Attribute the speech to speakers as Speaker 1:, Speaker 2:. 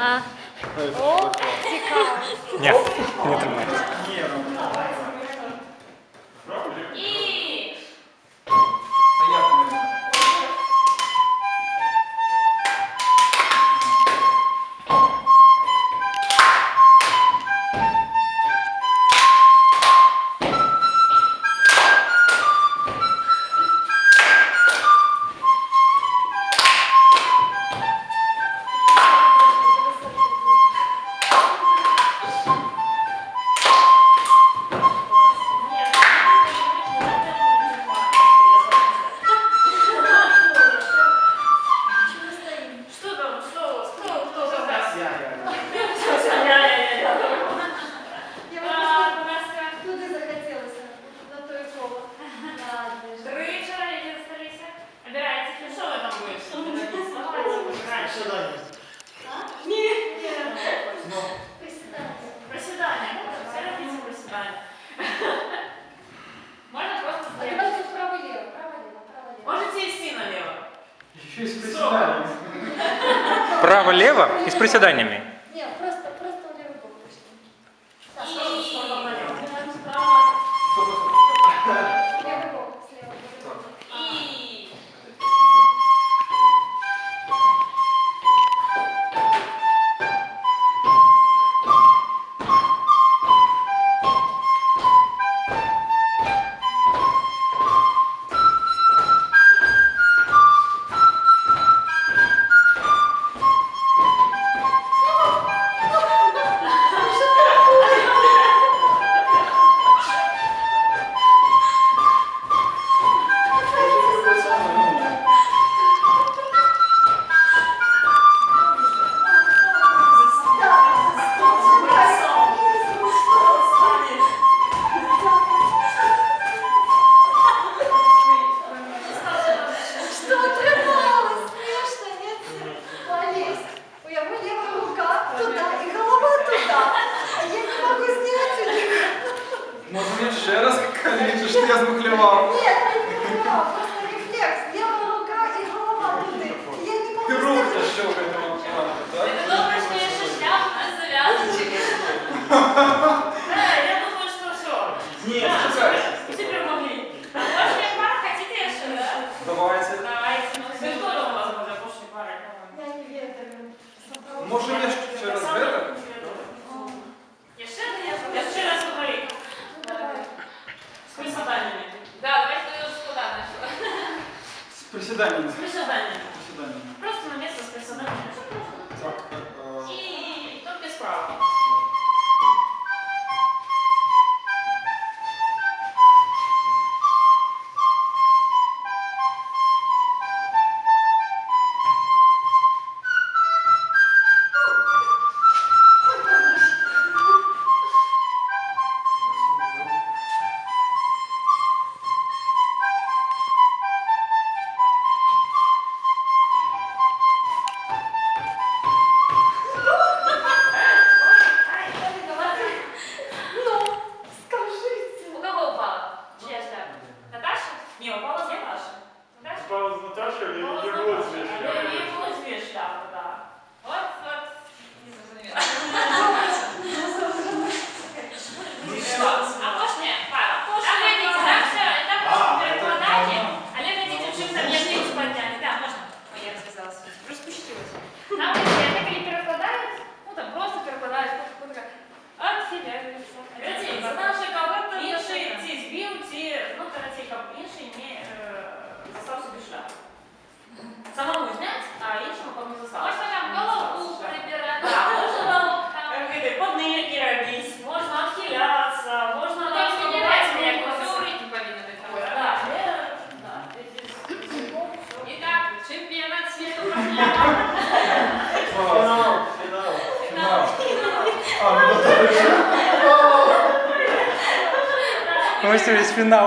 Speaker 1: А. О, цікаво.
Speaker 2: Ні, не тримається.
Speaker 1: І...
Speaker 2: Право-лево и с приседаниями.
Speaker 1: Нет, просто в левый бок пошли. Левый бок, слева.
Speaker 3: Можно еще раз, как что я замухлевал?
Speaker 1: Нет, я не замухлевал, просто рефлекс. Левая рука и голова туды. Я не могу
Speaker 3: Ты руку щелкает на планку, да?
Speaker 4: Ты думаешь, что я еще шляпу без завязочек? Да, я думаю, что все.
Speaker 3: Нет,
Speaker 4: Да,
Speaker 3: спускайся.
Speaker 4: теперь могли. Пошли пара, хотите еще, да?
Speaker 3: Давайте.
Speaker 4: Давайте. Ну, вы тоже у вас уже пошли пара.
Speaker 1: Я не ведаю.
Speaker 3: Може я ще раз вверх?
Speaker 4: Еще раз говори. С приседаниями. Да, давайте ты уже куда начала.
Speaker 3: С приседаниями.
Speaker 4: С приседаниями.
Speaker 3: Приседаниями.
Speaker 4: Просто на место с приседаниями.
Speaker 3: Так,
Speaker 4: И только справа. У кого упала? Чья шляпа? Наташа? Не, упала с Наташей. Наташа?
Speaker 5: Упала с Наташей или
Speaker 4: Упала с
Speaker 5: не было
Speaker 4: Наташей.
Speaker 5: две
Speaker 4: А
Speaker 5: шляпы?
Speaker 4: ей было две шляпы, да. Вот. Не запомнила. А пошли, пара. Олег, видите, да, все, это просто перекладание. Олег, видите, учился, я видите, подняли. Да, можно. Ой, я рассказала, распустилась. Нам так или перекладают, ну там просто перекладають, відхиляються. Це наші кавити, інші ці збив, ці, ну, ці інші не застав собі шляпу. Самому зняти, а іншому кому застав. Можна там голову прибирати. Да, можна там поднирки робити, можна відхилятися, можна там спробувати якось. Все у ритмі повинно бути. Так, і так, чемпіонат світу пошляпа.
Speaker 3: финал. А, ну это
Speaker 2: Мы весь финал.